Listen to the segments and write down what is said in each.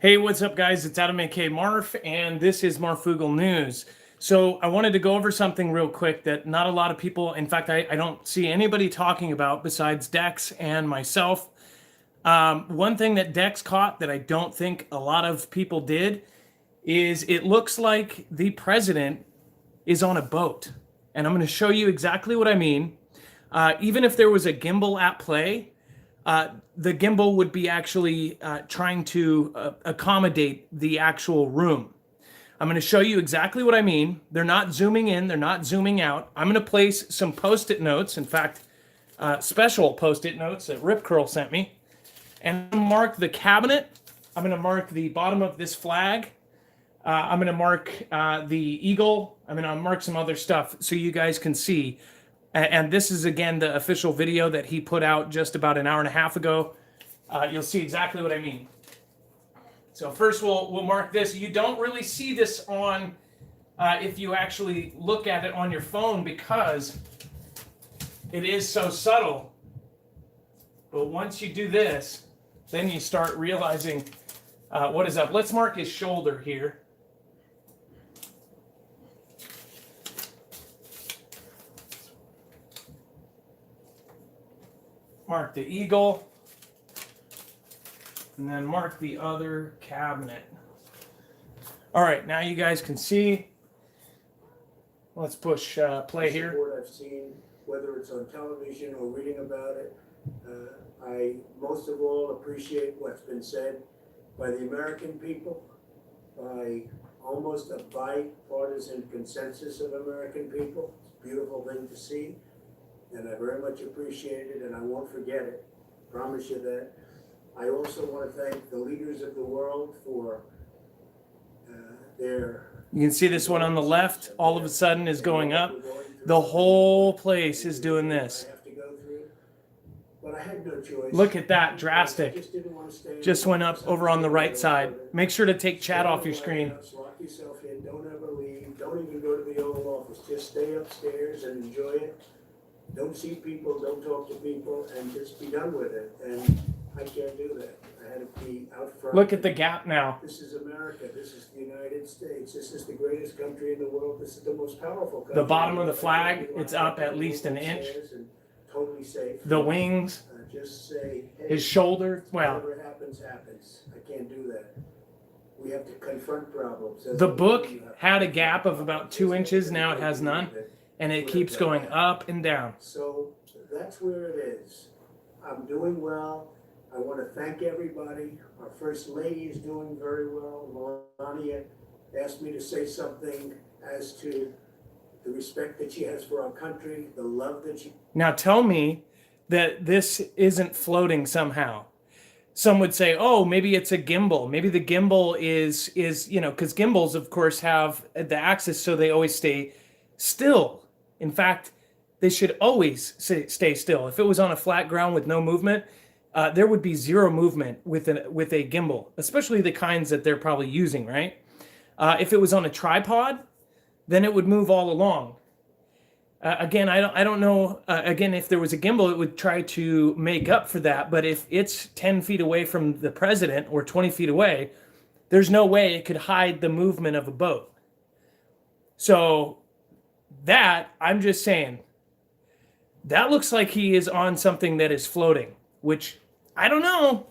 Hey, what's up, guys? It's Adam A.K. Marf, and this is Marfoogle News. So I wanted to go over something real quick that not a lot of people, in fact, I don't see anybody talking about besides Dex and myself. One thing that Dex caught that I don't think a lot of people did is it looks like the president is on a boat. And I'm going to show you exactly what I mean. Even if there was a gimbal at play, the gimbal would be actually trying to accommodate the actual room. I'm going to show you exactly what I mean. They're not zooming in, they're not zooming out. I'm going to place some post-it notes, in fact, special post-it notes that Rip Curl sent me. And I'm going to mark the cabinet. I'm going to mark the bottom of this flag. I'm going to mark the eagle. I'm going to mark some other stuff so you guys can see. And this is, again, the official video that he put out just about an hour and a half ago. You'll see exactly what I mean. So first we'll mark this. You don't really see this on if you actually look at it on your phone because it is so subtle. But once you do this, then you start realizing what is up. Let's mark his shoulder here. Mark the eagle, and then mark the other cabinet. All right, now you guys can see. Let's push play here. What I've seen, whether it's on television or reading about it, I most of all appreciate what's been said by the American people, by almost a bipartisan consensus of American people. It's a beautiful thing to see. And I very much appreciate it, and I won't forget it. Promise you that. I also want to thank the leaders of the world for their... You can see this one on the left, all of a sudden is going up. The whole place is doing this. I have to go through, but I had no choice. Look at that, drastic. Just went up over on the right side. Make sure to take chat off your screen. Lock yourself in, don't ever leave, don't even go to the Oval Office. Just stay upstairs and enjoy it. Don't see people, don't talk to people, and just be done with it. And I can't do that. I had to be out front. Look at the gap now. This is America. This is the United States. This is the greatest country in the world. This is the most powerful country. The bottom of the flag, it's up at least an inch. Totally safe. The wings, just say, hey, his shoulder, well. Whatever happens, happens. I can't do that. We have to confront problems. The book had a gap of about 2 inches. Now it has none. And it keeps going up and down. So that's where it is. I'm doing well. I want to thank everybody. Our First Lady is doing very well. Melania asked me to say something as to the respect that she has for our country, the love that she... Now tell me that this isn't floating somehow. Some would say, oh, maybe it's a gimbal. Maybe the gimbal is because gimbals, of course, have the axis so they always stay still. In fact, they should always stay still. If it was on a flat ground with no movement, there would be zero movement with a gimbal, especially the kinds that they're probably using, right? If it was on a tripod, then it would move all along. Again, I don't know. Again, if there was a gimbal, it would try to make up for that. But if it's 10 feet away from the president or 20 feet away, there's no way it could hide the movement of a boat. So that, I'm just saying, that looks like he is on something that is floating, which I don't know.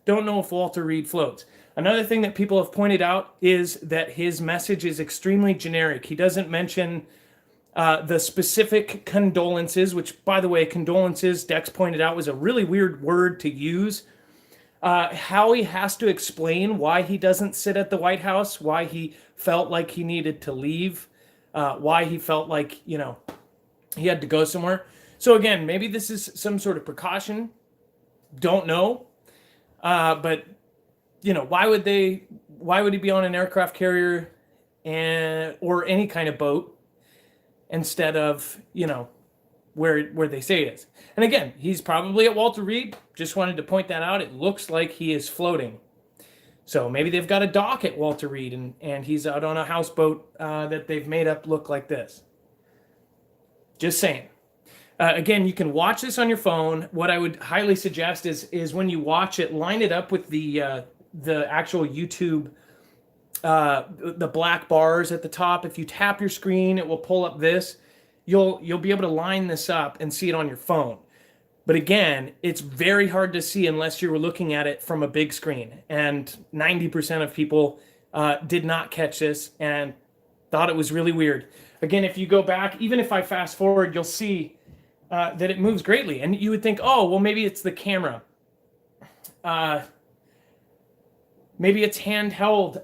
Don't know if Walter Reed floats. Another thing that people have pointed out is that his message is extremely generic. He doesn't mention the specific condolences, which, by the way, condolences, Dex pointed out, was a really weird word to use. How he has to explain why he doesn't sit at the White House, why he felt like he needed to leave. Why he felt like, he had to go somewhere. So again, maybe this is some sort of precaution. Don't know. But, why would he be on an aircraft carrier or any kind of boat instead of, where they say it is? And again, he's probably at Walter Reed. Just wanted to point that out. It looks like he is floating. So maybe they've got a dock at Walter Reed and he's out on a houseboat that they've made up look like this. Just saying. Again, you can watch this on your phone. What I would highly suggest is when you watch it, line it up with the the actual YouTube, the black bars at the top. If you tap your screen, it will pull up this. You'll be able to line this up and see it on your phone. But again, it's very hard to see unless you were looking at it from a big screen. And 90% of people did not catch this and thought it was really weird. Again, if you go back, even if I fast forward, you'll see that it moves greatly. And you would think, oh, well, maybe it's the camera. Maybe it's handheld.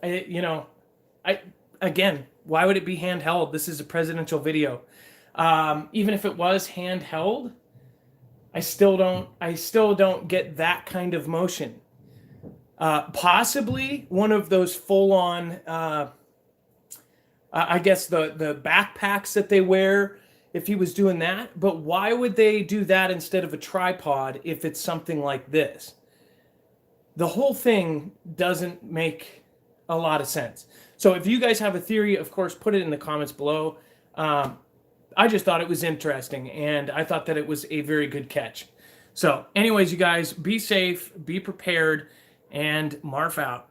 Again, why would it be handheld? This is a presidential video. Even if it was handheld, I still don't get that kind of motion. Possibly one of those full-on, I guess the backpacks that they wear, if he was doing that. But why would they do that instead of a tripod if it's something like this? The whole thing doesn't make a lot of sense. So if you guys have a theory, of course, put it in the comments below. I just thought it was interesting, and I thought that it was a very good catch. So anyways, you guys, be safe, be prepared, and Marf out.